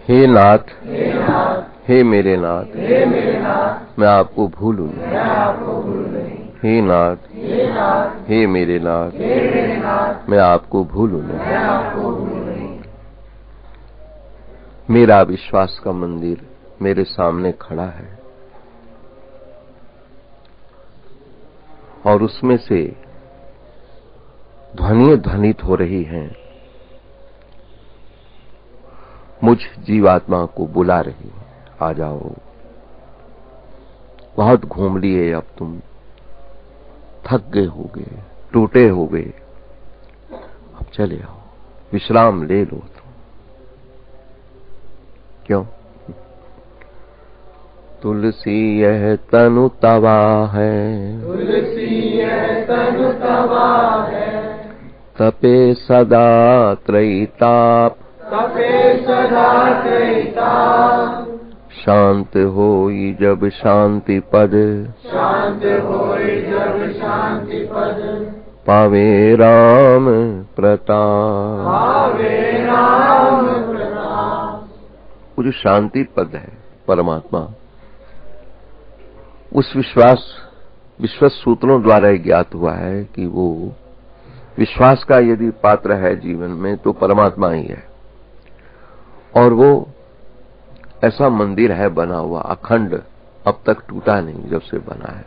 हे नाथ, हे मेरे नाथ, मैं आपको भूलूं नहीं। हे नाथ, हे मेरे नाथ, मैं आपको भूलूं नहीं। मेरा विश्वास का मंदिर मेरे सामने खड़ा है और उसमें से ध्वनियां ध्वनित हो रही हैं, मुझ जीवात्मा को बुला रही है, आ जाओ। बहुत घूम लिए, अब तुम थक गए होगे, टूटे होगे, अब चले आओ, विश्राम ले लो तुम। क्यों? तुलसी यह तनु तवा है, तुलसी यह तनु तवा है, तपे सदा त्रैताप, तपे सदा त्रैताप। शांत होई जब शांति पद, शांत होई जब शांति पद, पावे राम प्रताप। पावे राम प्रताप। वो जो शांति पद है परमात्मा, उस विश्वास सूत्रों द्वारा ज्ञात हुआ है कि वो विश्वास का यदि पात्र है जीवन में तो परमात्मा ही है। और वो ऐसा मंदिर है बना हुआ अखंड, अब तक टूटा नहीं जब से बना है।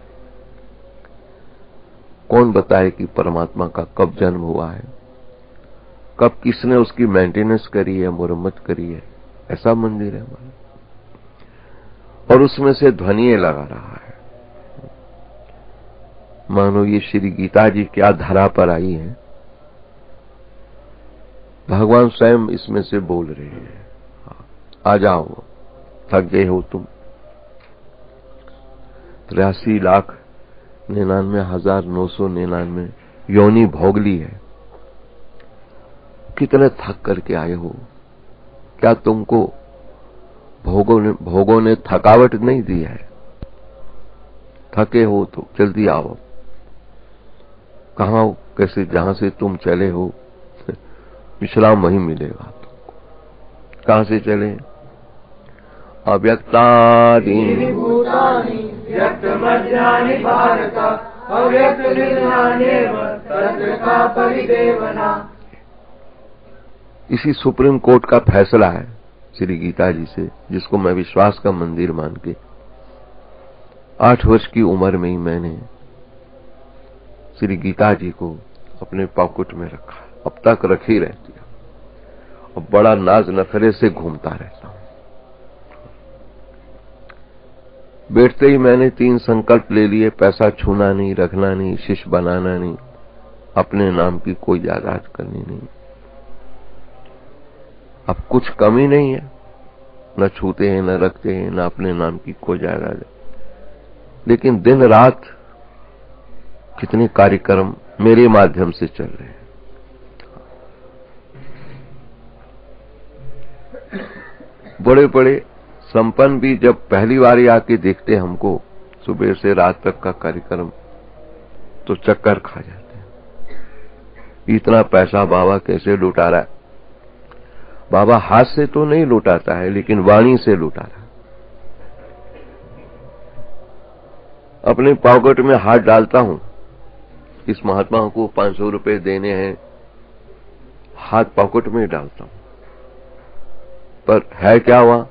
कौन बताए कि परमात्मा का कब जन्म हुआ है, कब किसने उसकी मेंटेनेंस करी है, मुरम्मत करी है। ऐसा मंदिर है हमारा, और उसमें से ध्वनियां लगा रहा है। मानो ये श्री गीता जी क्या धरा पर आई है, भगवान स्वयं इसमें से बोल रहे हैं, आ जाओ, थक गए हो तुम। 83,99,999 योनि भोग ली है, कितने थक करके आए हो। क्या तुमको भोगों ने थकावट नहीं दी है? थके हो तो जल्दी आओ। कहां कैसे जहां से तुम चले हो विश्राम वहीं मिलेगा तुमको। कहां से चले? अव्यक्तादीनि भूतानि व्यक्तमध्यानि भारत, अव्यक्त निधनान्येव तत्र का परिदेवना। इसी सुप्रीम कोर्ट का फैसला है श्री गीता जी से, जिसको मैं विश्वास का मंदिर मान के 8 वर्ष की उम्र में ही मैंने श्री गीता जी को अपने पॉकेट में रखा, अब तक रखी रहती है, और बड़ा नाज नखरे से घूमता रहता हूं। बैठते ही मैंने 3 संकल्प ले लिए, पैसा छूना नहीं, रखना नहीं, शिष्य बनाना नहीं, अपने नाम की कोई जायदाद करनी नहीं। अब कुछ कमी नहीं है, न छूते हैं, न रखते हैं, न अपने नाम की कोई जायदाद है। लेकिन दिन रात कितने कार्यक्रम मेरे माध्यम से चल रहे हैं। बड़े बड़े संपन्न भी जब पहली बार आके देखते हमको सुबह से रात तक का कार्यक्रम, तो चक्कर खा जाते हैं। इतना पैसा बाबा कैसे लुटा रहा है? बाबा हाथ से तो नहीं लुटाता है, लेकिन वाणी से लुटा रहा है। अपने पॉकेट में हाथ डालता हूं, इस महात्मा को 500 रुपए देने हैं, हाथ पॉकेट में डालता हूं, पर है क्या वहां?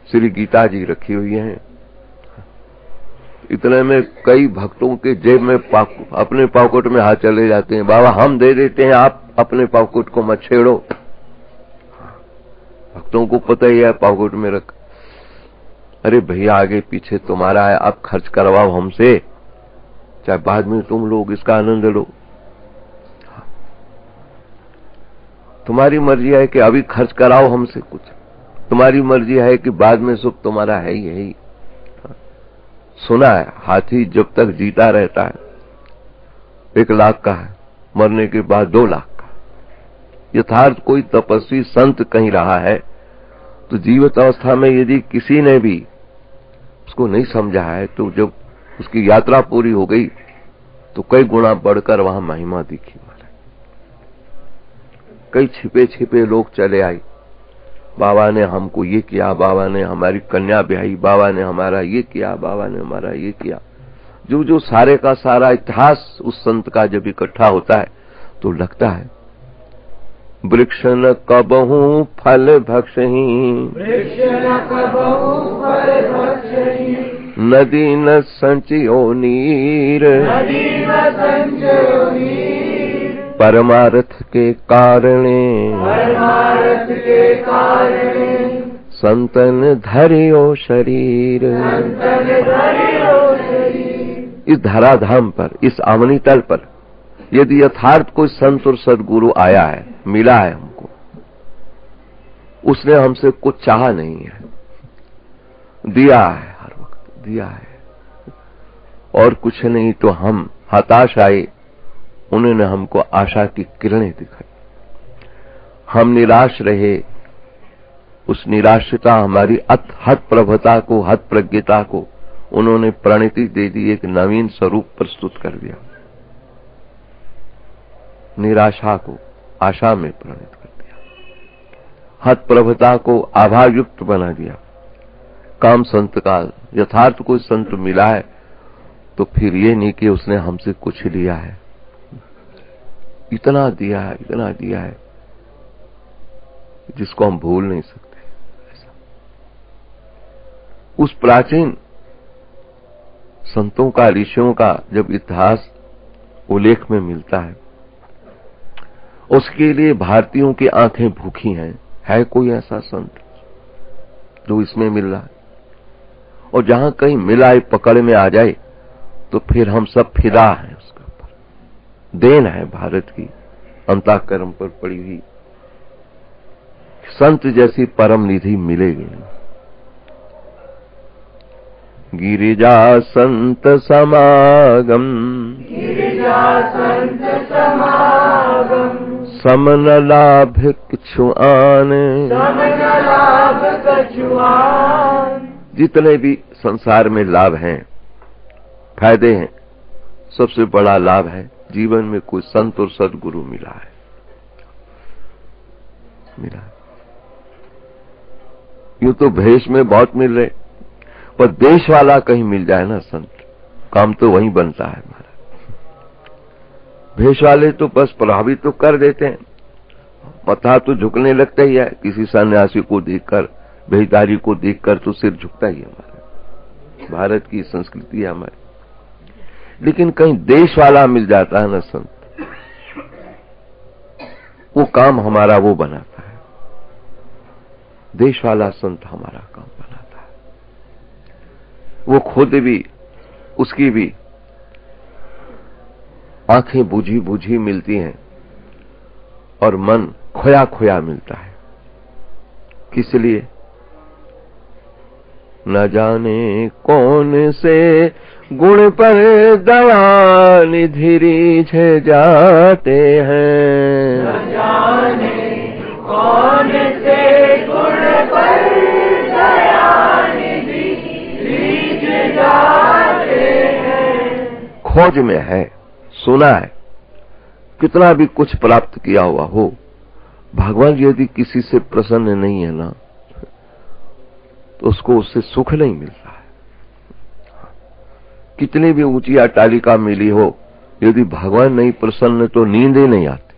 श्री गीता जी रखी हुई है। इतने में कई भक्तों के जेब में अपने पॉकेट में हाथ चले जाते हैं। बाबा हम दे देते हैं, आप अपने पॉकेट को मत छेड़ो। भक्तों को पता ही है पॉकेट में रख। अरे भैया आगे पीछे तुम्हारा है, आप खर्च करवाओ हमसे, चाहे बाद में तुम लोग इसका आनंद लो। तुम्हारी मर्जी है कि अभी खर्च कराओ हमसे कुछ, तुम्हारी मर्जी है कि बाद में सुख तुम्हारा है ही। सुना है हाथी जब तक जीता रहता है 1 लाख का है, मरने के बाद 2 लाख का। यथार्थ कोई तपस्वी संत कहीं रहा है तो जीवित अवस्था में यदि किसी ने भी उसको नहीं समझा है, तो जब उसकी यात्रा पूरी हो गई तो कई गुना बढ़कर वहां महिमा दिखी। कई छिपे छिपे लोग चले आए बाबा ने हमको ये किया, बाबा ने हमारी कन्या ब्याही, बाबा ने हमारा ये किया, बाबा ने हमारा ये किया। जो जो सारे का सारा इतिहास उस संत का जब इकट्ठा होता है तो लगता है वृक्ष न कबहू फल भक्षही, वृक्ष न कबहू फल भक्षही, नदी न संचयो नीर, नदी न संचयो नीर, परमार्थ के कारणे, परमार्थ के कारणे, संतन धरियो शरीर। संतन धरियो शरीर। इस धराधाम पर, इस आमनी तल पर यदि यथार्थ कोई संत और सदगुरु आया है, मिला है हमको, उसने हमसे कुछ चाहा नहीं है, दिया है, हर वक्त दिया है, और कुछ नहीं तो हम हताश आए, उन्होंने हमको आशा की किरणें दिखाई। हम निराश रहे, उस निराशता हमारी हत प्रभता को, हत प्रज्ञता को उन्होंने प्रणति दे दी, एक नवीन स्वरूप प्रस्तुत कर दिया। निराशा को आशा में परिणत कर दिया, हत प्रभता को आभायुक्त बना दिया। काम संत का यथार्थ कोई संत मिला है तो फिर ये नहीं कि उसने हमसे कुछ लिया है, इतना दिया है, इतना दिया है जिसको हम भूल नहीं सकते। ऐसा उस प्राचीन संतों का, ऋषियों का जब इतिहास उल्लेख में मिलता है, उसके लिए भारतीयों की आंखें भूखी हैं। है कोई ऐसा संत जो इसमें मिल रहा है? और जहां कहीं मिला है, पकड़ में आ जाए तो फिर हम सब फिदा हैं उसके ऊपर। देन है भारत की अंतःकरण पर पड़ी हुई, संत जैसी परम निधि मिलेगी। गिरिजा संत समागम, गिरिजा संत समागम, समन लाभ किछु आन, समन लाभ कछु आन। जितने भी संसार में लाभ हैं, फायदे हैं, सबसे बड़ा लाभ है जीवन में कोई संत और सदगुरु मिला है, मिला है। यूं तो भेष में बहुत मिल रहे, पर देश वाला कहीं मिल जाए ना संत, काम तो वहीं बनता है हमारा। भेष वाले तो बस प्रभावित तो कर देते हैं, मथा तो झुकने लगता ही है, किसी सन्यासी को देखकर, भेषधारी को देखकर तो सिर झुकता ही है हमारा। भारत की संस्कृति है हमारी। लेकिन कहीं देश वाला मिल जाता है ना संत, वो काम हमारा वो बनाता है। देश वाला संत हमारा काम बनाता है। वो खुद भी, उसकी भी आंखें बुझी बुझी मिलती हैं और मन खोया खोया मिलता है। किस लिए? न जाने कौन से गुण पर दया निधि रिझ जाते हैं, न जाने कौन से गुण पर दया निधि रिझ जाते हैं। खोज में है, सुना है, कितना भी कुछ प्राप्त किया हुआ हो, भगवान यदि किसी से प्रसन्न नहीं है ना, तो उसको उससे सुख नहीं मिलता है। कितनी भी ऊंची अट्टालिका मिली हो, यदि भगवान नहीं प्रसन्न तो नींद ही नहीं आती।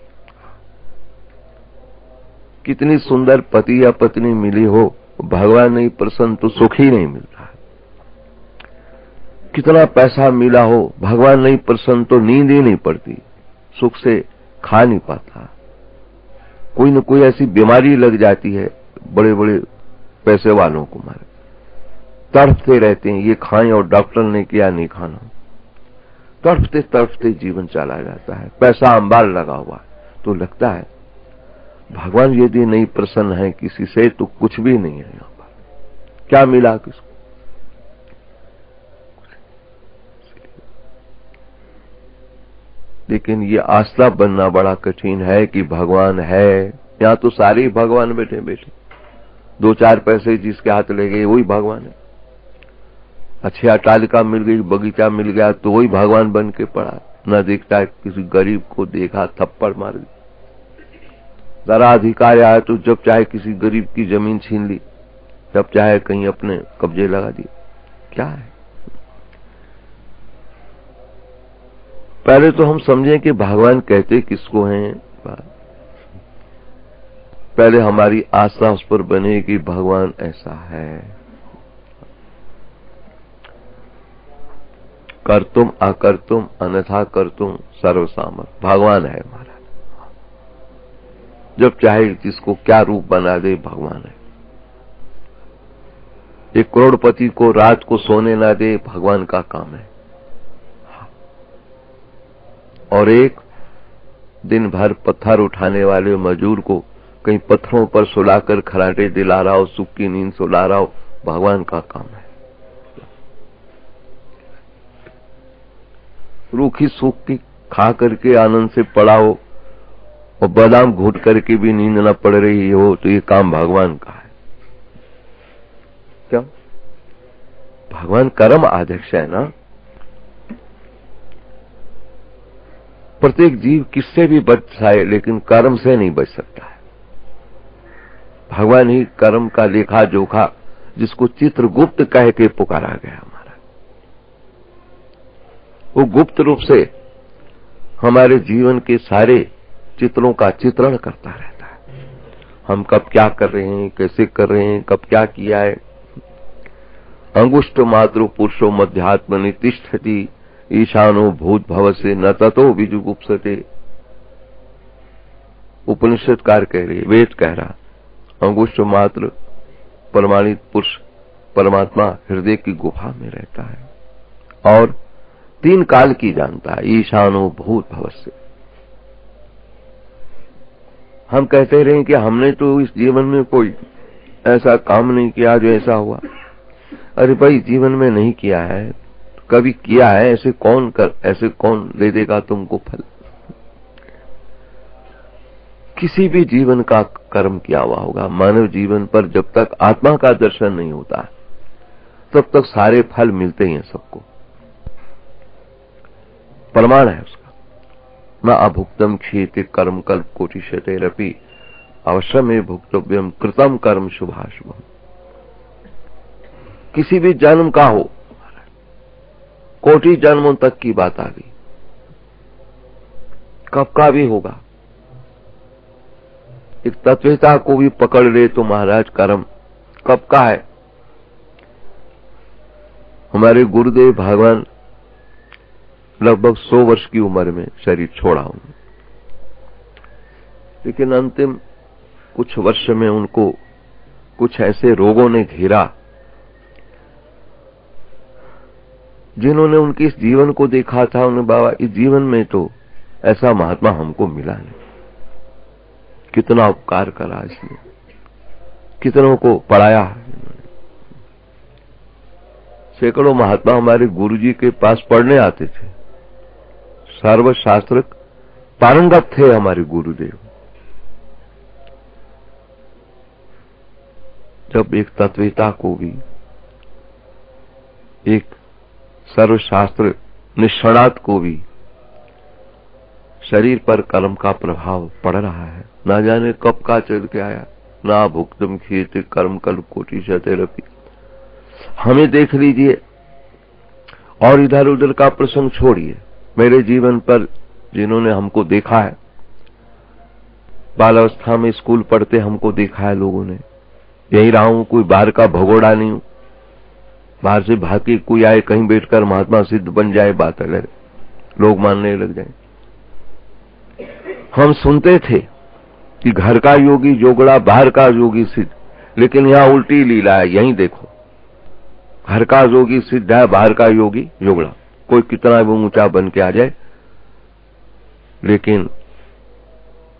कितनी सुंदर पति या पत्नी मिली हो, भगवान नहीं प्रसन्न तो सुख ही नहीं मिलता है। कितना पैसा मिला हो, भगवान नहीं प्रसन्न तो नींद ही नहीं पड़ती, सुख से खा नहीं पाता। कोई न कोई ऐसी बीमारी लग जाती है, बड़े बड़े पैसे वालों को मारे तड़पते रहते हैं, ये खाएं और डॉक्टर ने किया नहीं खाना, तड़पते तड़पते जीवन चला जाता है। पैसा अंबार लगा हुआ तो लगता है भगवान यदि नहीं प्रसन्न है किसी से तो कुछ भी नहीं है। यहां पर क्या मिला किसको? लेकिन ये आस्था बनना बड़ा कठिन है कि भगवान है। यहां तो सारे ही भगवान बैठे बैठे, दो चार पैसे जिसके हाथ ले गए वही भगवान है। अच्छी अट्टालिका मिल गई, बगीचा मिल गया तो वही भगवान बन के पड़ा। न देखता है किसी गरीब को देखा थप्पड़ मार दी। जरा अधिकार आया तो जब चाहे किसी गरीब की जमीन छीन ली, जब चाहे कहीं अपने कब्जे लगा दिए। क्या है? पहले तो हम समझें कि भगवान कहते किसको हैं। पहले हमारी आस्था उस पर बने कि भगवान ऐसा है। कर्तुम अकर्तुम अन्यथा कर्तुम सर्वसामर्थ भगवान है हमारा। जब चाहे जिसको क्या रूप बना दे भगवान है। एक करोड़पति को रात को सोने ना दे भगवान का काम है। और एक दिन भर पत्थर उठाने वाले मजदूर को कहीं पत्थरों पर सुलाकर खराटे दिला रहा हो, सुख की नींद सुला रहा हो, भगवान का काम है। रूखी सूख की खा करके आनंद से पड़ा हो और बादाम घूट करके भी नींद न पड़ रही हो तो ये काम भगवान का है। क्यों? भगवान कर्म अध्यक्ष है ना। प्रत्येक जीव किससे भी बच जाए लेकिन कर्म से नहीं बच सकता है। भगवान ही कर्म का लेखा जोखा, जिसको चित्रगुप्त कह के पुकारा गया हमारा, वो गुप्त रूप से हमारे जीवन के सारे चित्रों का चित्रण करता रहता है। हम कब क्या कर रहे हैं, कैसे कर रहे हैं, कब क्या किया है। अंगुष्ठ मात्र पुरुषो मध्यात्मनि तिष्ठति ईशानो भूत भव से न ततो विजुगुप्सते। उपनिषदकार कह रही, वेद कह रहा, अंगुष्ठ मात्र प्रमाणित पुरुष परमात्मा हृदय की गुफा में रहता है और 3 काल की जानता है। ईशानो भूत भव से। हम कहते रहे कि हमने तो इस जीवन में कोई ऐसा काम नहीं किया जो ऐसा हुआ। अरे भाई, जीवन में नहीं किया है, कभी किया है, ऐसे कौन दे देगा तुमको फल। किसी भी जीवन का कर्म किया हुआ होगा। मानव जीवन पर जब तक आत्मा का दर्शन नहीं होता तब तक सारे फल मिलते ही हैं सबको। प्रमाण है उसका। न अभुक्तम क्षेत्र कर्म कल्प कोटिशतेरपि अवश्य में भुक्तव्यम कृतम कर्म शुभाशुभम। किसी भी जन्म का हो, कोटि जन्मों तक की बात आ गई, कब का भी होगा। एक तत्वता को भी पकड़ ले तो महाराज कर्म कब का है। हमारे गुरुदेव भगवान लगभग 100 वर्ष की उम्र में शरीर छोड़ा उन्होंने, लेकिन अंतिम कुछ वर्ष में उनको कुछ ऐसे रोगों ने घेरा जिन्होंने उनके इस जीवन को देखा था। उन्हें बाबा, इस जीवन में तो ऐसा महात्मा हमको मिला नहीं। कितना उपकार करा इसने, कितनों को पढ़ाया। सैकड़ों महात्मा हमारे गुरुजी के पास पढ़ने आते थे। सर्वशास्त्र पारंगत थे हमारे गुरुदेव। जब एक तत्ववेता को भी, एक सर्वशास्त्र निष्णात को भी शरीर पर कर्म का प्रभाव पड़ रहा है, ना जाने कब का चल के आया। ना भुक्तम खेत कर्म कल्प कोटिशतेरपि। हमें देख लीजिए और इधर उधर का प्रसंग छोड़िए। मेरे जीवन पर जिन्होंने हमको देखा है, बाल अवस्था में स्कूल पढ़ते हमको देखा है लोगों ने। यही रहा हूं, कोई बाहर का भगोड़ा नहीं हूं। बाहर से भाग के कोई आए कहीं बैठकर महात्मा सिद्ध बन जाए, बात अलग, लोग मानने लग जाए। हम सुनते थे कि घर का योगी जोगड़ा, बाहर का योगी सिद्ध, लेकिन यहां उल्टी लीला है। यहीं देखो, घर का योगी सिद्ध है, बाहर का योगी जोगड़ा। कोई कितना भी ऊंचा बन के आ जाए, लेकिन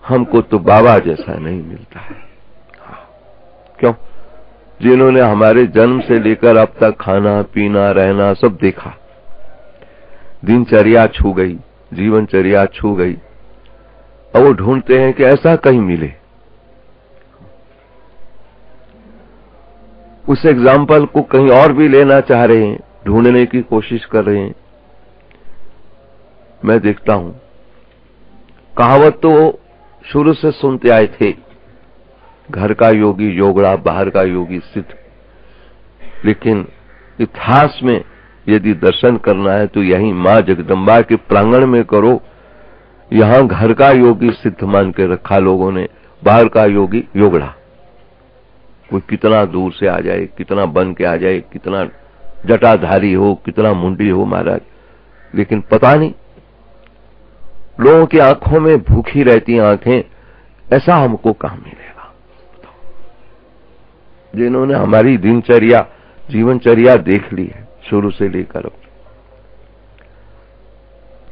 हमको तो बाबा जैसा नहीं मिलता है। क्यों? जिन्होंने हमारे जन्म से लेकर अब तक खाना पीना रहना सब देखा, दिनचर्या छू गई, जीवनचर्या छू गई, और वो ढूंढते हैं कि ऐसा कहीं मिले। उस एग्जाम्पल को कहीं और भी लेना चाह रहे हैं, ढूंढने की कोशिश कर रहे हैं। मैं देखता हूं, कहावत तो शुरू से सुनते आए थे, घर का योगी योगड़ा, बाहर का योगी सिद्ध। लेकिन इतिहास में यदि दर्शन करना है तो यहीं मां जगदम्बा के प्रांगण में करो। यहां घर का योगी सिद्ध मान के रखा लोगों ने, बाहर का योगी योगड़ा। कोई कितना दूर से आ जाए, कितना बन के आ जाए, कितना जटाधारी हो, कितना मुंडी हो महाराज, लेकिन पता नहीं लोगों की आंखों में भूखी रहती आंखें, ऐसा हमको कहां मिलेगा? जिन्होंने हमारी दिनचर्या, जीवनचर्या देख ली है शुरू से लेकर अब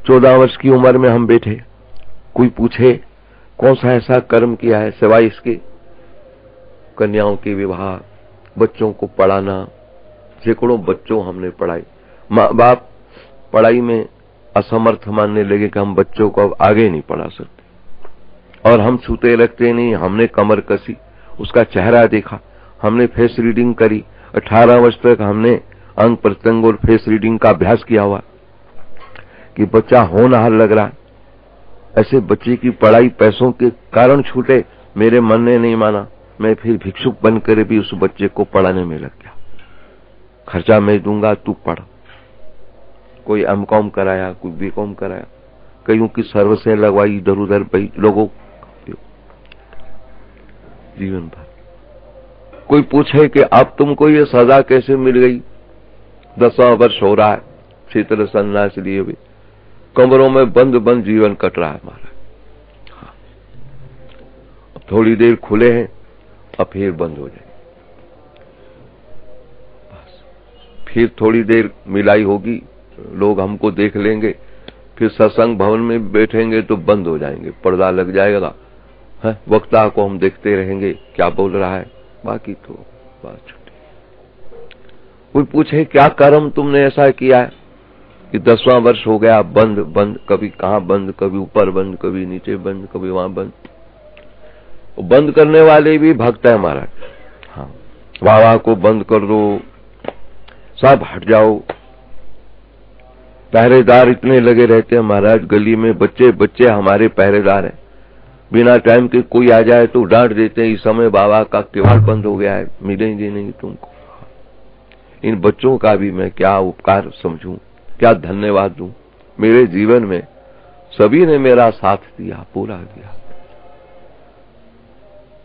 14 वर्ष की उम्र में हम बैठे, कोई पूछे कौन सा ऐसा कर्म किया है सिवाय इसके? कन्याओं के विवाह, बच्चों को पढ़ाना, सैकड़ों बच्चों हमने पढ़ाई। माँ बाप पढ़ाई में असमर्थ मानने लगे कि हम बच्चों को अब आगे नहीं पढ़ा सकते, और हम छूते रखते नहीं। हमने कमर कसी, उसका चेहरा देखा, हमने फेस रीडिंग करी। 18 वर्ष तक हमने अंग प्रत्यंग और फेस रीडिंग का अभ्यास किया हुआ कि बच्चा होनहार लग रहा। ऐसे बच्चे की पढ़ाई पैसों के कारण छूटे, मेरे मन ने नहीं माना। मैं फिर भिक्षुक बनकर भी उस बच्चे को पढ़ाने में लग गया। खर्चा मैं दूंगा, तू पढ़। कोई एमकॉम कराया, कोई बीकॉम कराया, कईयों की सर्विसें लगवाई इधर उधर भाई लोगों, जीवन भर। कोई पूछे कि अब तुमको ये सजा कैसे मिल गई? 10वां वर्ष हो रहा है, क्षेत्र संन्यास लिए हुए, कमरों में बंद बंद जीवन कट रहा है हमारा। हाँ। अब थोड़ी देर खुले हैं, अब फिर बंद हो जाएंगे। बस फिर थोड़ी देर मिलाई होगी, लोग हमको देख लेंगे, फिर सत्संग भवन में बैठेंगे तो बंद हो जाएंगे, पर्दा लग जाएगा है, वक्ता को हम देखते रहेंगे क्या बोल रहा है, बाकी तो बात छुट्टी। कोई पूछे क्या कर्म तुमने ऐसा किया है कि 10वां वर्ष हो गया बंद बंद, कभी कहां बंद, कभी ऊपर बंद, कभी नीचे बंद, कभी वहां बंद। बंद करने वाले भी भक्त है महाराज। हाँ, बाबा को बंद कर दो, सब हट जाओ। पहरेदार इतने लगे रहते हैं महाराज, गली में बच्चे बच्चे हमारे पहरेदार हैं। बिना टाइम के कोई आ जाए तो डांट देते हैं, इस समय बाबा का किवाड़ बंद हो गया है, मिलेंगे नहीं तुमको। इन बच्चों का भी मैं क्या उपकार समझूं, क्या धन्यवाद दूं। मेरे जीवन में सभी ने मेरा साथ दिया, पूरा दिया।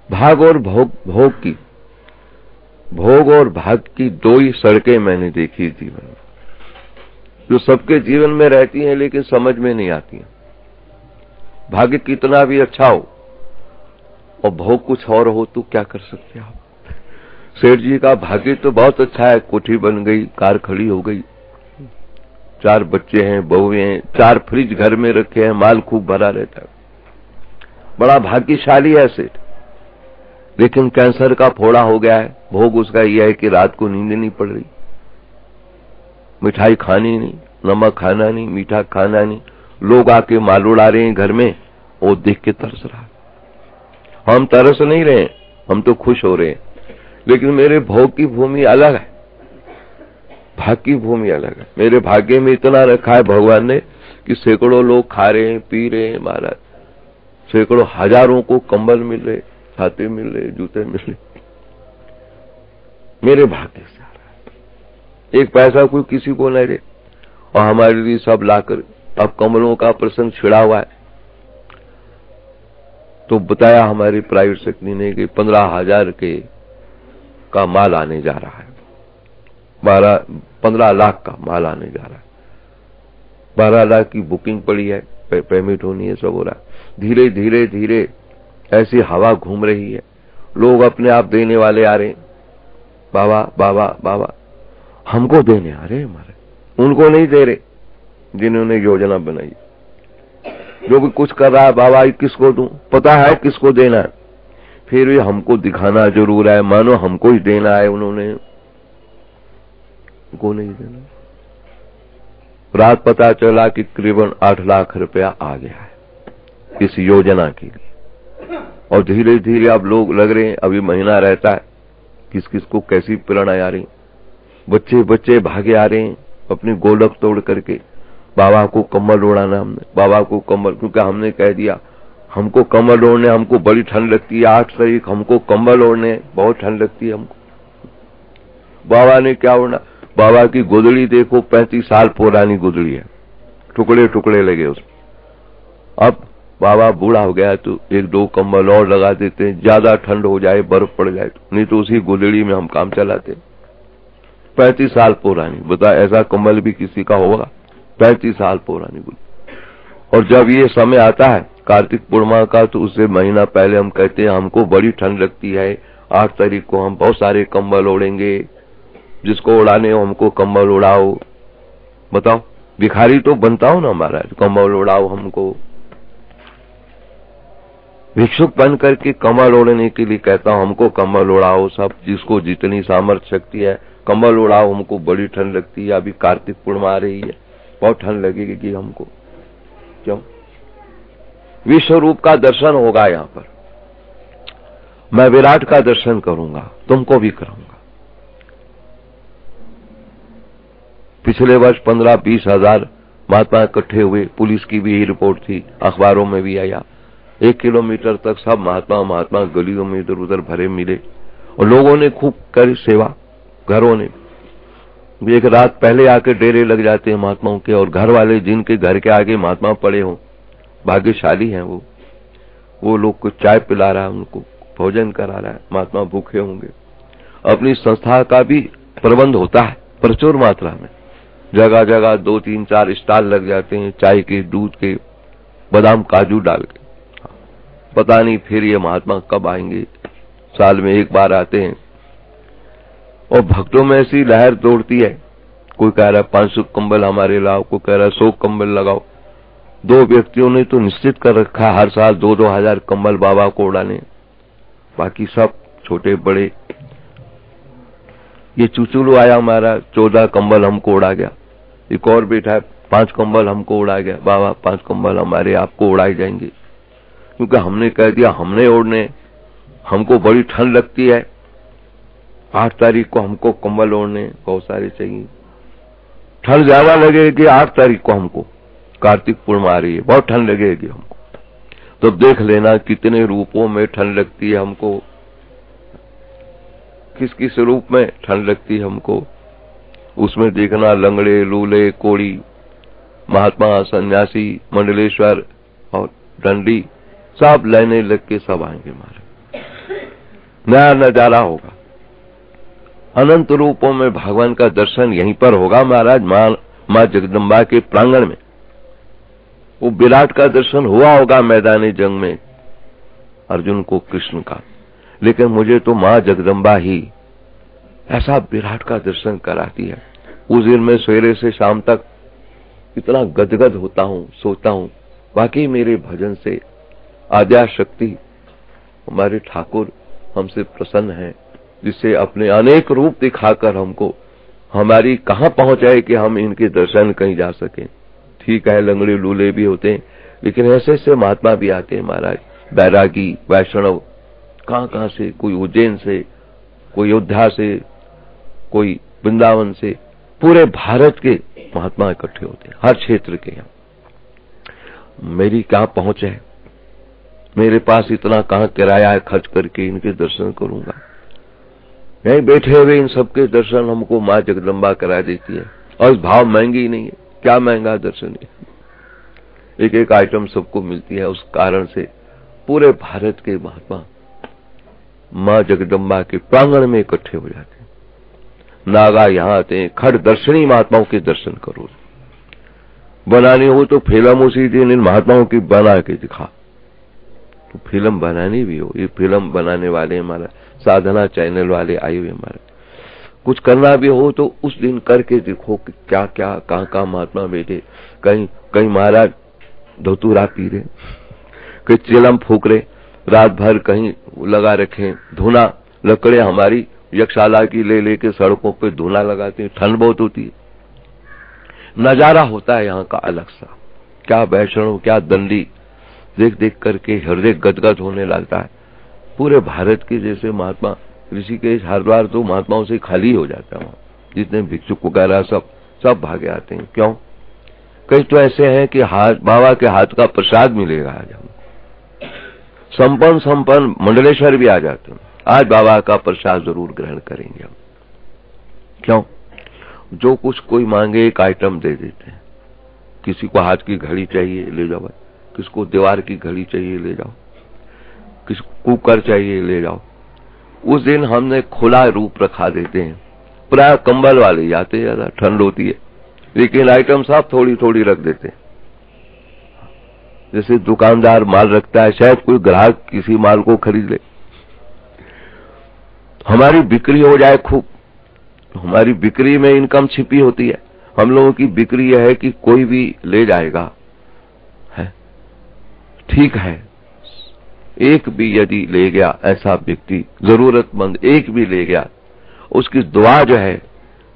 भाग और भोग और भाग की दो ही सड़कें मैंने देखी जीवन में, जो सबके जीवन में रहती हैं लेकिन समझ में नहीं आती हैं। भाग्य कितना भी अच्छा हो और भोग कुछ और हो तो क्या कर सकते हैं आप? सेठ जी का भाग्य तो बहुत अच्छा है, कोठी बन गई, कार खड़ी हो गई, 4 बच्चे हैं, बहुएं हैं, 4 फ्रिज घर में रखे हैं, माल खूब भरा रहता है, बड़ा भाग्यशाली है सेठ। लेकिन कैंसर का फोड़ा हो गया है। भोग उसका यह है कि रात को नींद नहीं पड़ रही, मिठाई खानी नहीं, नमक खाना नहीं, मीठा खाना नहीं। लोग आके माल उड़ा रहे हैं घर में, वो देख के तरस रहा है। हम तरस नहीं रहे, हम तो खुश हो रहे हैं। लेकिन मेरे भोग की भूमि अलग है, भाग की भूमि अलग है। मेरे भाग्य में इतना रखा है भगवान ने कि सैकड़ों लोग खा रहे हैं, पी रहे हैं महाराज, सैकड़ों हजारों को कंबल मिल रहे, छाते मिल रहे, जूते मिल रहे। मेरे भाग्य से आ रहा है, एक पैसा कोई किसी को नहीं दे, और हमारे लिए सब लाकर। अब कमलों का प्रसंग छिड़ा हुआ है तो बताया हमारी प्राइवेट सेक्रेटरी ने कि 15,000 का माल आने जा रहा है, 15 लाख का माल आने जा रहा है। 12 लाख की बुकिंग पड़ी है, पेमेंट होनी है, सब हो रहा है। धीरे धीरे धीरे ऐसी हवा घूम रही है, लोग अपने आप देने वाले आ रहे हैं, बाबा बाबा बाबा, हमको देने आ रहे हैं हमारे, उनको नहीं दे रहे जिन्होंने योजना बनाई। जो भी कुछ कर रहा है, बाबा किसको दूं, पता है किसको देना है, फिर भी हमको दिखाना जरूर है, मानो हमको ही देना है, उन्होंने को नहीं देना। रात पता चला कि करीबन 8 लाख रुपया आ गया है इस योजना के लिए। और धीरे धीरे अब लोग लग रहे हैं, अभी महीना रहता है, किस किस को कैसी प्रेरणा आ रही, बच्चे बच्चे भागे आ रहे हैं अपनी गोलक तोड़ करके। बाबा को कम्बल उड़ाना हमने, बाबा को कम्बल, क्योंकि हमने कह दिया हमको कंबल ओढ़ने, हमको बड़ी ठंड लगती है, 8 तारीख हमको कंबल ओढ़ने बहुत ठंड लगती है हमको। बाबा ने क्या ओढ़ना? बाबा की गोदड़ी देखो, 35 साल पुरानी गोदड़ी है, टुकड़े टुकड़े लगे उसमें। अब बाबा बूढ़ा हो गया तो 1-2 कंबल और लगा देते हैं, ज्यादा ठंड हो जाए, बर्फ पड़ जाए तो, नहीं तो उसी गोदड़ी में हम काम चलाते। 35 साल पुरानी, बता ऐसा कंबल भी किसी का होगा? 35 साल पुरानी गोदड़ी। और जब ये समय आता है कार्तिक पूर्णिमा का, तो उससे महीना पहले हम कहते हैं हमको बड़ी ठंड लगती है, 8 तारीख को हम बहुत सारे कंबल ओढ़ेंगे, जिसको उड़ाने हो हमको कंबल उड़ाओ। बताओ, भिखारी तो बनता हो ना महाराज, कंबल उड़ाओ हमको। भिक्षुक बन करके कंबल ओढ़ने के लिए कहता हूं हमको कंबल उड़ाओ, सब जिसको जितनी सामर्थ्य शक्ति है कंबल उड़ाओ, हमको बड़ी ठंड लगती है, अभी कार्तिक पूर्णिमा आ रही है, बहुत ठंड लगेगी हमको। क्यों? विश्व रूप का दर्शन होगा यहाँ पर, मैं विराट का दर्शन करूंगा, तुमको भी कराऊंगा। पिछले वर्ष 15-20 हजार महात्मा इकट्ठे हुए, पुलिस की भी रिपोर्ट थी, अखबारों में भी आया। 1 किलोमीटर तक सब महात्मा गलियों में इधर उधर भरे मिले, और लोगों ने खूब करी सेवा। घरों ने एक रात पहले आके डेरे लग जाते हैं महात्माओं के, और घर वाले जिनके घर के आगे महात्मा पड़े हों, भाग्यशाली हैं वो लोग को चाय पिला रहा है, उनको भोजन करा रहा है, महात्मा भूखे होंगे। अपनी संस्था का भी प्रबंध होता है प्रचुर मात्रा में, जगह जगह 2-3-4 स्टॉल लग जाते हैं, चाय के, दूध के, बादाम काजू डाल के। पता नहीं फिर ये महात्मा कब आएंगे, साल में एक बार आते हैं। और भक्तों में ऐसी लहर दौड़ती है, कोई कह रहा है 500 कंबल हमारे लाओ, कोई कह रहा है 100 कंबल लगाओ। 2 व्यक्तियों ने तो निश्चित कर रखा हर साल 2-2 हजार कंबल बाबा को उड़ाने, बाकी सब छोटे बड़े। ये चुचुलू आया हमारा, 14 कंबल हमको उड़ा गया। एक और बैठा है, 5 कंबल हमको उड़ा गया। बाबा 5 कंबल हमारे आपको उड़ाए जाएंगे, क्योंकि हमने कह दिया हमने ओढ़ने, हमको बड़ी ठंड लगती है, 8 तारीख को हमको कंबल ओढ़ने बहुत सारे चाहिए। ठंड ज्यादा लगेगी 8 तारीख को हमको, कार्तिक पूर्णिमा आ रही है, बहुत ठंड लगेगी हमको। तो देख लेना कितने रूपों में ठंड लगती है हमको, किस किस रूप में ठंड लगती है हमको, उसमें देखना। लंगड़े, लूले, कोड़ी, महात्मा, सन्यासी, मंडलेश्वर और डंडी सब लाइने लग के सब आएंगे हमारे, नया नजारा होगा। अनंत रूपों में भगवान का दर्शन यहीं पर होगा महाराज, मां जगदम्बा के प्रांगण में। वो विराट का दर्शन हुआ होगा मैदानी जंग में अर्जुन को कृष्ण का, लेकिन मुझे तो मां जगदम्बा ही ऐसा विराट का दर्शन कराती है। उस दिन मैं सवेरे से शाम तक इतना गदगद होता हूं, सोचता हूं वाकई मेरे भजन से आद्या शक्ति हमारे ठाकुर हमसे प्रसन्न है, जिससे अपने अनेक रूप दिखाकर हमको हमारी कहां पहुंचाए कि हम इनके दर्शन कहीं जा सकें। ठीक है, लंगड़े लूले भी होते हैं, लेकिन ऐसे ऐसे महात्मा भी आते हैं महाराज, बैरागी, वैष्णव, कहां से, कोई उज्जैन से, कोई अयोध्या से, कोई वृंदावन से, पूरे भारत के महात्मा इकट्ठे होते हैं, हर क्षेत्र के। यहाँ मेरी क्या पहुंच है, मेरे पास इतना कहां किराया है खर्च करके इनके दर्शन करूंगा। यहीं बैठे हुए इन सबके दर्शन हमको मां जगदम्बा करा देती है, और भाव महंगी नहीं है, क्या महंगा दर्शन है, एक एक आइटम सबको मिलती है। उस कारण से पूरे भारत के महात्मा मां जगदम्बा के प्रांगण में इकट्ठे हो जाते हैं। नागा यहां आते हैं, खड़ दर्शनी महात्माओं के दर्शन करो। बनानी हो तो फिल्म उसी दिन इन महात्माओं की बना के दिखा, तो फिल्म बनानी भी हो, ये फिल्म बनाने वाले हमारा साधना चैनल वाले आए हुए हमारे, कुछ करना भी हो तो उस दिन करके दिखो कि क्या क्या कहां महात्मा बैठे। कहीं महाराज धोतुरा पी रहे, कहीं चिलम फूक रहे, रात भर कहीं लगा रखे धुना, लकड़े हमारी यक्षशाला की ले लेके सड़कों पे धुना लगाते हैं, ठंड बहुत होती है। नजारा होता है यहाँ का अलग सा, क्या वैष्णव, क्या दंडी, देख देख करके हृदय गदगद होने लगता है। पूरे भारत के जैसे महात्मा, ऋषिकेश, हरिद्वार तो महात्माओं से खाली हो जाता है, वहां जितने भिक्षुक वगैरह सब भागे आते हैं। क्यों? कई तो ऐसे हैं कि बाबा के हाथ का प्रसाद मिलेगा आज हमको, संपन्न मंडलेश्वर भी आ जाते हैं, आज बाबा का प्रसाद जरूर ग्रहण करेंगे हम। क्यों? जो कुछ कोई मांगे एक आइटम दे देते हैं। किसी को हाथ की घड़ी चाहिए, ले जाओ भाई। किसको दीवार की घड़ी चाहिए, ले जाओ। किसको कुकर चाहिए, ले जाओ। उस दिन हमने खुला रूप रखा देते हैं, प्राय कंबल वाले जाते, ज्यादा ठंड होती है, लेकिन आइटम साहब थोड़ी थोड़ी रख देते हैं। जैसे दुकानदार माल रखता है, शायद कोई ग्राहक किसी माल को खरीद ले, हमारी बिक्री हो जाए खूब। हमारी बिक्री में इनकम छिपी होती है। हम लोगों की बिक्री यह है कि कोई भी ले जाएगा, है ठीक है, एक भी यदि ले गया ऐसा व्यक्ति, जरूरतमंद एक भी ले गया, उसकी दुआ जो है,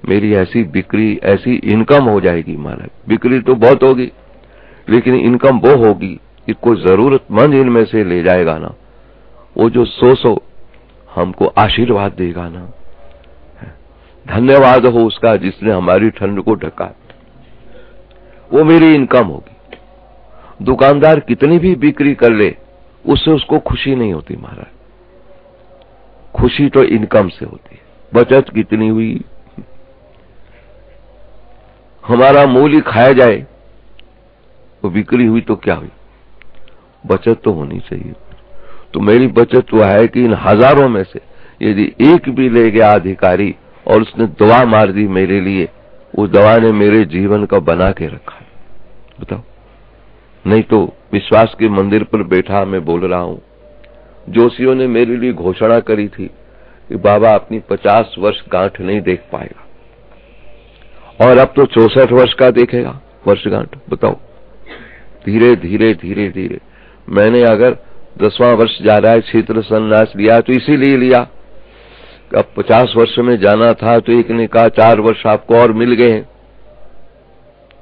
मेरी ऐसी बिक्री, ऐसी इनकम हो जाएगी महाराज। बिक्री तो बहुत होगी, लेकिन इनकम वो होगी कि कोई जरूरतमंद इनमें से ले जाएगा ना, वो जो सौ हमको आशीर्वाद देगा ना, धन्यवाद हो उसका जिसने हमारी ठंड को ढका, वो मेरी इनकम होगी। दुकानदार कितनी भी बिक्री कर ले, उससे उसको खुशी नहीं होती महाराज। खुशी तो इनकम से होती है। बचत कितनी हुई, हमारा मूल ही खाया जाए, वो बिक्री हुई तो क्या हुई, बचत तो होनी चाहिए। तो मेरी बचत तो है कि इन हजारों में से यदि एक भी ले गया अधिकारी और उसने दवा मार दी मेरे लिए, उस दवा ने मेरे जीवन का बना के रखा है। बताओ, नहीं तो विश्वास के मंदिर पर बैठा मैं बोल रहा हूं, जोशियों ने मेरे लिए घोषणा करी थी कि बाबा अपनी 50 वर्ष गांठ नहीं देख पाएगा, और अब तो 64 वर्ष का देखेगा वर्षगांठ। बताओ, धीरे धीरे धीरे धीरे मैंने अगर 10वां वर्ष जा रहा है क्षेत्र संन्यास लिया तो इसीलिए लिया, अब 50 वर्ष में जाना था तो एक ने कहा 4 वर्ष आपको और मिल गए हैं,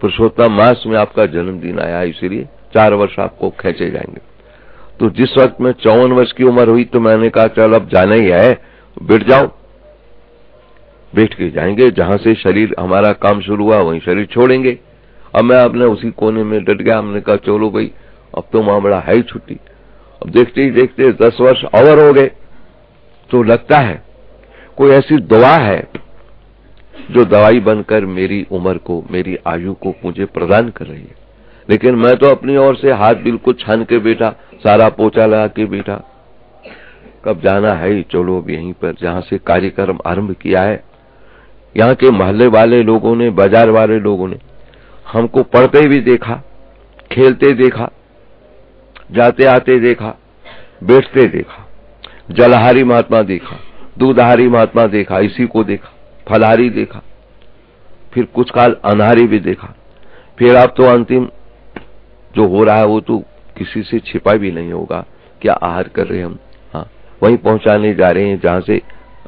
पुरुषोत्तम मास में आपका जन्मदिन आया, इसीलिए 4 वर्ष आपको खेचे जाएंगे। तो जिस वक्त में 54 वर्ष की उम्र हुई तो मैंने कहा चल अब जाना ही है, बैठ जाओ। बैठ के जाएंगे, जहां से शरीर हमारा काम शुरू हुआ वहीं शरीर छोड़ेंगे। अब मैं अपने उसी कोने में डट गया, हमने कहा चलो भाई अब तो मामला है ही छुट्टी। अब देखते ही देखते 10 वर्ष और हो गए, तो लगता है कोई ऐसी दवा है जो दवाई बनकर मेरी उम्र को, मेरी आयु को मुझे प्रदान कर रही है। लेकिन मैं तो अपनी ओर से हाथ बिल्कुल छान के बैठा, सारा पोछा लगा के बैठा, कब जाना है ही, चलो अब यहीं पर जहां से कार्यक्रम आरंभ किया है। यहाँ के मोहल्ले वाले लोगों ने, बाजार वाले लोगों ने हमको पढ़ते भी देखा, खेलते देखा, जाते आते देखा, बैठते देखा, जलहारी महात्मा देखा, दूधहारी महात्मा देखा, इसी को देखा, फलहारी देखा, फिर कुछ काल अनहारी भी देखा, फिर अब तो अंतिम जो हो रहा है वो तो किसी से छिपा भी नहीं होगा, क्या आहार कर रहे हैं हम। हाँ, वहीं पहुंचाने जा रहे हैं जहां से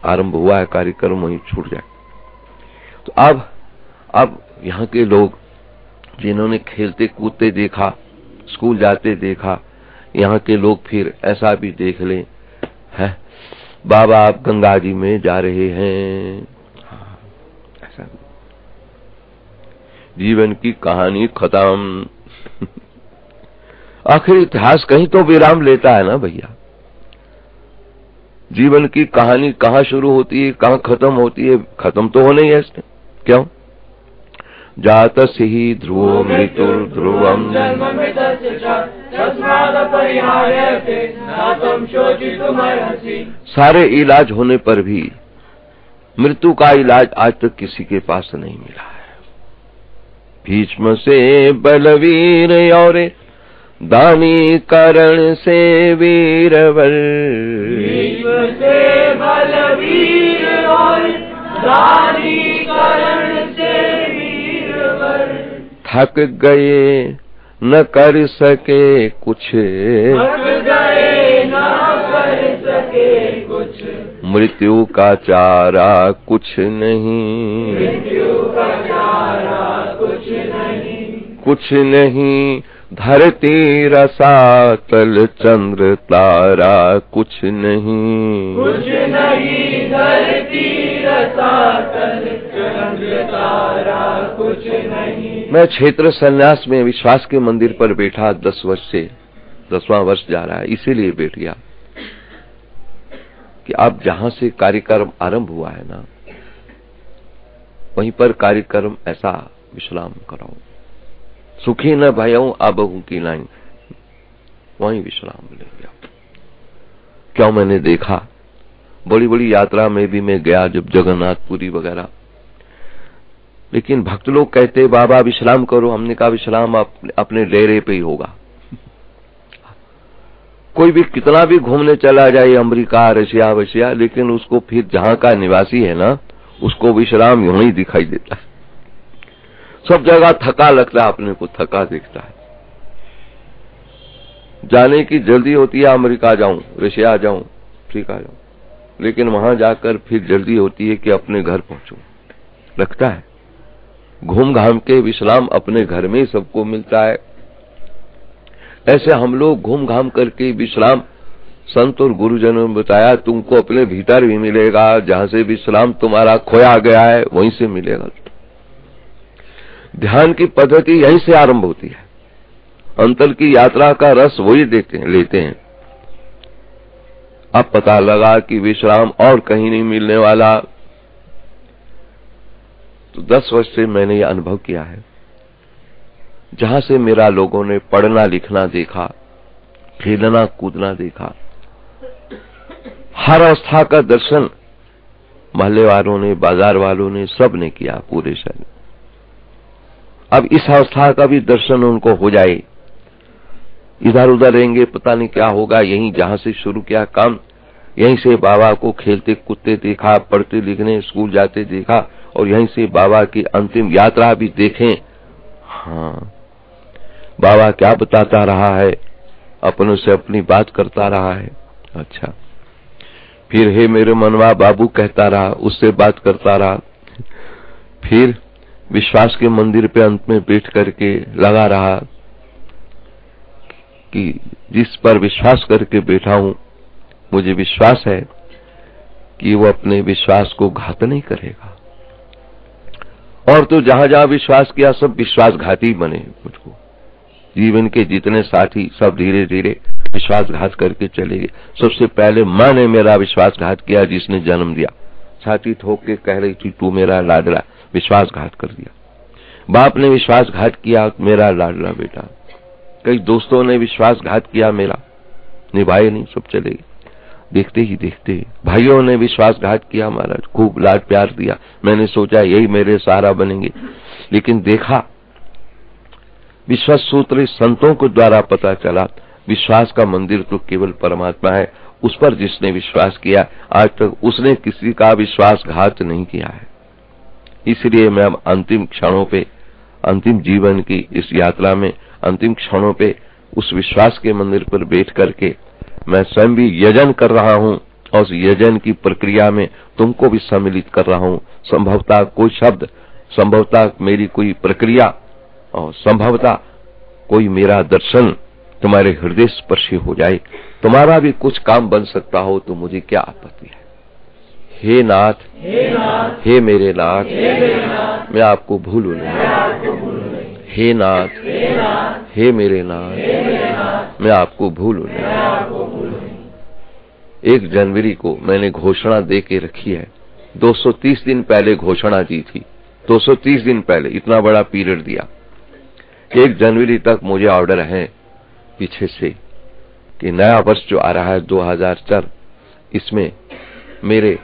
आरंभ हुआ है कार्यक्रम, वहीं छूट जाए। तो अब यहाँ के लोग जिन्होंने खेलते कूदते देखा, स्कूल जाते देखा, यहाँ के लोग फिर ऐसा भी देख लें, है बाबा आप गंगा जी में जा रहे हैं, हाँ, ऐसा जीवन की कहानी खत्म। आखिर इतिहास कहीं तो विराम लेता है ना भैया। जीवन की कहानी कहाँ शुरू होती है, कहाँ खत्म होती है, खत्म तो होना ही है इसने। क्यों? जातस्य हि ध्रुवो मृत्युर्ध्रुवम् सारे इलाज होने पर भी मृत्यु का इलाज आज तक किसी के पास नहीं मिला है। भीष्म से बलवीर और दानी करण से वीरवर, भीष्म से बलवीर और दानी करण से वीरवर, थक गए न कर सके कुछ, थक गए न कर सके कुछ, मृत्यु का चारा कुछ नहीं, मृत्यु का चारा कुछ नहीं, कुछ नहीं धरती रसातल चंद्र तारा कुछ नहीं, कुछ नहीं धरती रसातल चंद्र तारा कुछ नहीं। मैं क्षेत्र संन्यास में विश्वास के मंदिर पर बैठा 10 वर्ष से, 10वां वर्ष जा रहा है। इसीलिए बैठिया कि अब जहां से कार्यक्रम आरंभ हुआ है ना, वहीं पर कार्यक्रम ऐसा विश्राम कराओ। सुखी न भयऊ आबहू की नाई, वहीं विश्राम लेंगे आप। क्यों, मैंने देखा बड़ी बड़ी यात्रा में भी मैं गया जब जगन्नाथपुरी वगैरह, लेकिन भक्त लोग कहते बाबा विश्राम करो। हमने कहा विश्राम अपने डेरे पे ही होगा। कोई भी कितना भी घूमने चला जाए अमेरिका रशिया वशिया, लेकिन उसको फिर जहां का निवासी है ना, उसको विश्राम यूं ही दिखाई देता है। सब जगह थका लगता है, अपने को थका दिखता है। जाने की जल्दी होती है, अमेरिका जाऊं, रशिया जाऊं, अफ्रीका जाऊं, लेकिन वहां जाकर फिर जल्दी होती है कि अपने घर पहुंचूं। लगता है घूम घाम के विश्राम अपने घर में ही सबको मिलता है। ऐसे हम लोग घूम घाम करके विश्राम, संत और गुरुजनों ने बताया, तुमको अपने भीतर भी मिलेगा। जहां से विश्राम तुम्हारा खोया गया है वहीं से मिलेगा। ध्यान की पद्धति यहीं से आरंभ होती है। अंतर की यात्रा का रस वही लेते हैं। अब पता लगा कि विश्राम और कहीं नहीं मिलने वाला। तो 10 वर्ष से मैंने यह अनुभव किया है। जहां से मेरा लोगों ने पढ़ना लिखना देखा, खेलना कूदना देखा, हर अवस्था का दर्शन मोहल्ले वालों ने, बाजार वालों ने, सब ने किया पूरे शहर। अब इस अवस्था का भी दर्शन उनको हो जाए। इधर उधर रहेंगे, पता नहीं क्या होगा। यहीं जहां से शुरू किया काम, यहीं से बाबा को खेलते कूदते देखा, पढ़ते लिखने स्कूल जाते देखा, और यहीं से बाबा की अंतिम यात्रा भी देखें। हाँ, बाबा क्या बताता रहा है, अपनों से अपनी बात करता रहा है। अच्छा, फिर हे मेरे मनवा बाबू कहता रहा, उससे बात करता रहा। फिर विश्वास के मंदिर पे अंत में बैठ करके लगा रहा कि जिस पर विश्वास करके बैठा हूं, मुझे विश्वास है कि वो अपने विश्वास को घात नहीं करेगा। और तो जहां जहां विश्वास किया सब विश्वासघाती बने। मुझको जीवन के जितने साथी सब धीरे धीरे विश्वासघात करके चले गए। सबसे पहले मां ने मेरा विश्वासघात किया, जिसने जन्म दिया। छाती ठोक के कह रही थी तू मेरा लाडला, विश्वासघात कर दिया। बाप ने विश्वासघात किया, मेरा लाडला बेटा। कई दोस्तों ने विश्वासघात किया मेरा, निभाए नहीं, सब चले गए। देखते ही देखते भाइयों ने विश्वासघात किया, महाराज खूब लाड प्यार दिया। मैंने सोचा यही मेरे सहारा बनेंगे, लेकिन देखा विश्वास सूत्र संतों के द्वारा पता चला, विश्वास का मंदिर तो केवल परमात्मा है। उस पर जिसने विश्वास किया, आज तक उसने किसी का विश्वासघात नहीं किया है। इसलिए मैं अब अंतिम क्षणों पे, अंतिम जीवन की इस यात्रा में अंतिम क्षणों पे उस विश्वास के मंदिर पर बैठ करके मैं स्वयं भी यजन कर रहा हूं, और उस यजन की प्रक्रिया में तुमको भी सम्मिलित कर रहा हूं। संभवतः कोई शब्द, संभवतः मेरी कोई प्रक्रिया, और संभवतः कोई मेरा दर्शन तुम्हारे हृदय स्पर्शी हो जाए, तुम्हारा भी कुछ काम बन सकता हो, तो मुझे क्या आपत्ति है। हे नाथ, हे मेरे नाथ, मैं आपको भूलूं नहीं। हे नाथ, हे मेरे नाथ, मैं आपको भूलूं नहीं। 1 जनवरी को मैंने घोषणा दे के रखी है। 230 दिन पहले घोषणा दी थी, 230 दिन पहले, इतना बड़ा पीरियड दिया। 1 जनवरी तक मुझे ऑर्डर है पीछे से कि नया वर्ष जो आ रहा है 2004, इसमें मेरे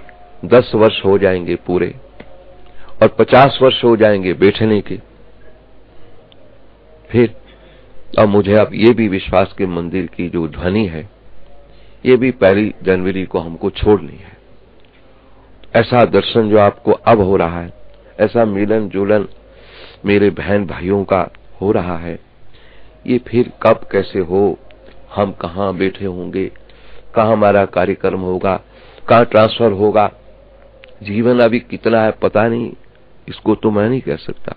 10 वर्ष हो जाएंगे पूरे, और 50 वर्ष हो जाएंगे बैठने के। फिर अब मुझे अब ये भी विश्वास के मंदिर की जो ध्वनि है, ये भी 1 जनवरी को हमको छोड़नी है। ऐसा दर्शन जो आपको अब हो रहा है, ऐसा मिलन जुलन मेरे बहन भाइयों का हो रहा है, ये फिर कब कैसे हो, हम कहाँ बैठे होंगे, कहाँ हमारा कार्यक्रम होगा, कहाँ ट्रांसफर होगा। जीवन अभी कितना है पता नहीं, इसको तो मैं नहीं कह सकता,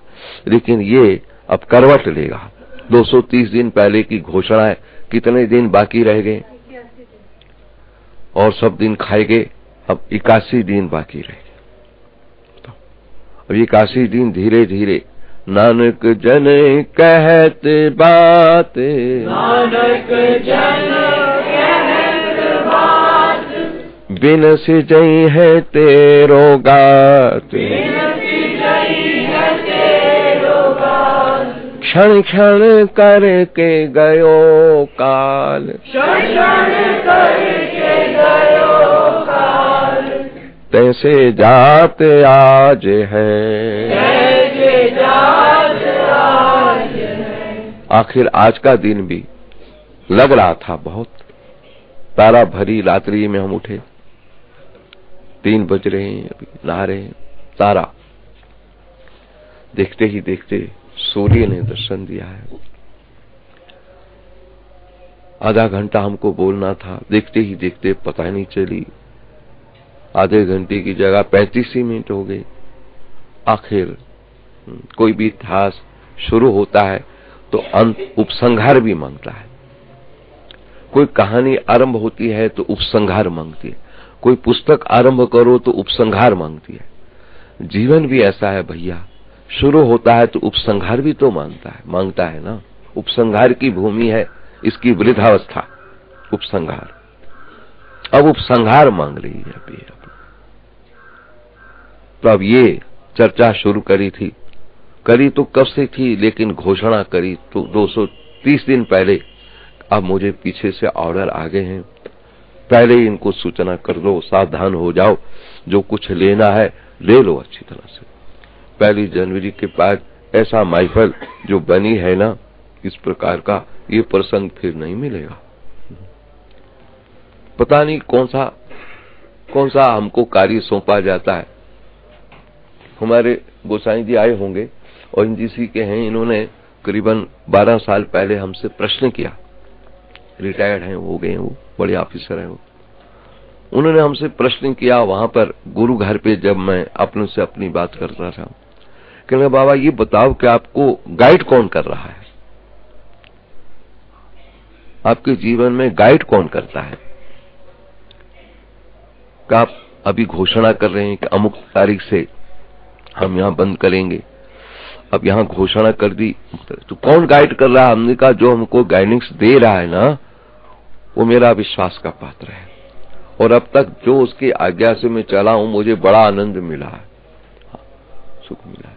लेकिन ये अब करवट लेगा। 230 दिन पहले की घोषणा है, कितने दिन बाकी रह गए, और सब दिन खाए गए, अब 81 दिन बाकी रह गए। अब 81 दिन धीरे धीरे नानक जन कहत बात, नानक जन कहत बात, बिन सिजई है तेरो गात, बिन सिजई है तेरो गात, क्षण क्षण करके गयो काल, क्षण क्षण करके गयो काल, तैसे जात आज है, तैसे जात आज है। आखिर आज का दिन भी लग रहा था बहुत। तारा भरी रात्रि में हम उठे, 3 बज रहे हैं, अभी नहा रहे हैं। तारा देखते ही देखते सूर्य ने दर्शन दिया है। आधा घंटा हमको बोलना था, देखते ही देखते पता ही नहीं चली, आधे घंटे की जगह 35 ही मिनट हो गए। आखिर कोई भी इतिहास शुरू होता है तो अंत उपसंहार भी मांगता है। कोई कहानी आरंभ होती है तो उपसंहार मांगती है, कोई पुस्तक आरंभ करो तो उपसंहार मांगती है। जीवन भी ऐसा है भैया, शुरू होता है तो उपसंहार भी तो मांगता है ना। उपसंहार की भूमि है इसकी वृद्धावस्था, उपसंहार। अब उपसंहार मांग रही है अभी। तो अब ये चर्चा शुरू करी तो कब से थी, लेकिन घोषणा करी तो 230 दिन पहले। अब मुझे पीछे से ऑर्डर आ गए हैं, पहले ही इनको सूचना कर दो, सावधान हो जाओ, जो कुछ लेना है ले लो अच्छी तरह से। 1 जनवरी के बाद ऐसा महफिल जो बनी है ना, इस प्रकार का ये प्रसंग फिर नहीं मिलेगा। पता नहीं कौन सा हमको कार्य सौंपा जाता है। हमारे गोसाई जी आए होंगे, ओएनजीसी के हैं, इन्होंने करीबन 12 साल पहले हमसे प्रश्न किया। रिटायर्ड हैं, हो गए, वो बड़े ऑफिसर हैं। उन्होंने हमसे प्रश्न किया वहां पर गुरु घर पे, जब मैं अपने से अपनी बात करता था। कहने बाबा ये बताओ कि आपको गाइड कौन कर रहा है, आपके जीवन में गाइड कौन करता है। कि आप अभी घोषणा कर रहे हैं कि अमुक तारीख से हम यहाँ बंद करेंगे, अब यहाँ घोषणा कर दी, तो कौन गाइड कर रहा है। हमने कहा जो हमको गाइडेंस दे रहा है ना, वो मेरा विश्वास का पात्र है, और अब तक जो उसकी आज्ञा से मैं चला हूं, मुझे बड़ा आनंद मिला है, सुख मिला है।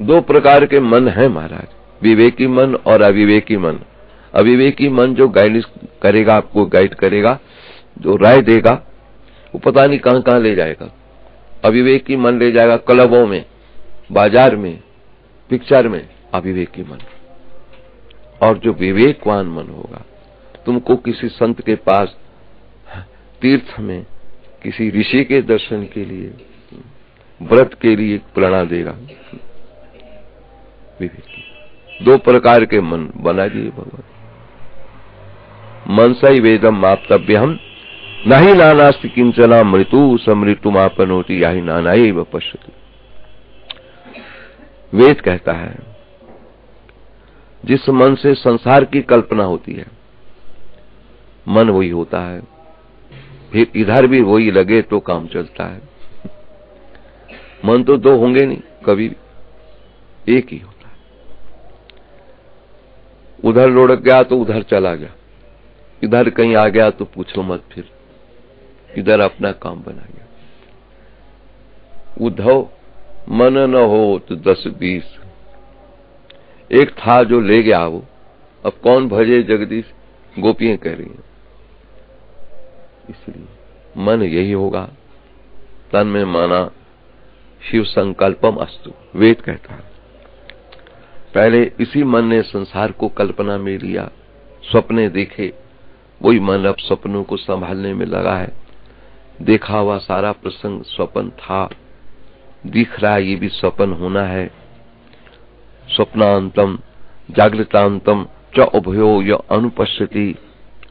2 प्रकार के मन है महाराज, विवेकी मन और अविवेकी मन। अविवेकी मन जो गाइडेंस करेगा, आपको गाइड करेगा, जो राय देगा, वो पता नहीं कहां कहां ले जाएगा। अविवेकी मन ले जाएगा क्लबों में, बाजार में, पिक्चर में, अविवेकी मन। और जो विवेकवान मन होगा, तुमको किसी संत के पास तीर्थ में, किसी ऋषि के दर्शन के लिए, व्रत के लिए प्रेरणा देगा। विवेकी 2 प्रकार के मन बना दिए भगवान। मनसै वेदम माप्तव्यहम नहीं नानास्ति किंचना मृत्यु समृत्युमापनोति याहि नानाएव पश्यति। वेद कहता है जिस मन से संसार की कल्पना होती है, मन वही होता है, फिर इधर भी वही लगे तो काम चलता है। मन तो 2 होंगे नहीं कभी भी, एक ही होता है। उधर लुढ़क गया तो उधर चला गया, इधर कहीं आ गया तो पूछो मत, फिर इधर अपना काम बना गया। उद्धव मन न हो तो 10-20, एक था जो ले गया वो, अब कौन भजे जगदीश, गोपियां कह रही हैं। इसलिए मन यही होगा, तन में माना शिव संकल्पम अस्तु, वेद कहता है। पहले इसी मन ने संसार को कल्पना में लिया, स्वप्ने देखे, वही मन अब स्वप्नों को संभालने में लगा है। देखा हुआ सारा प्रसंग स्वप्न था, दिख रहा है ये भी स्वप्न होना है। स्वप्नांतम जागृतांतम च उभयो य अनुपश्यति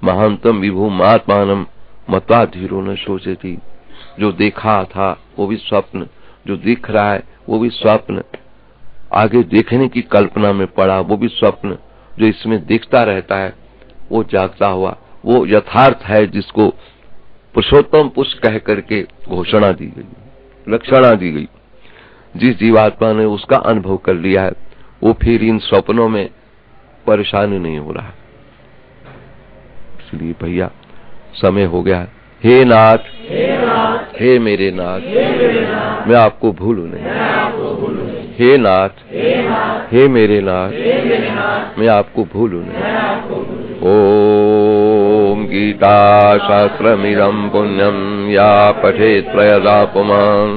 महांतम विभु महात्मानम मत्वा धीरो न सोचती। जो देखा था वो भी स्वप्न, जो दिख रहा है वो भी स्वप्न, आगे देखने की कल्पना में पड़ा वो भी स्वप्न, जो इसमें दिखता रहता है वो जागता हुआ, वो यथार्थ है जिसको पुरुषोत्तम पुरुष कह करके घोषणा दी गई, लक्षणा दी गई। जिस जीवात्मा ने उसका अनुभव कर लिया है वो फिर इन स्वप्नों में परेशानी नहीं हो रहा है। इसलिए भैया समय हो गया है। हे नाथ, हे मेरे नाथ, मैं आपको भूलूं नहीं। हे नाथ, हे मेरे नाथ, मैं आपको भूलूं नहीं। ओम गीता शास्त्रमिदं पुण्यं या पठेत् प्रयता पुमान्।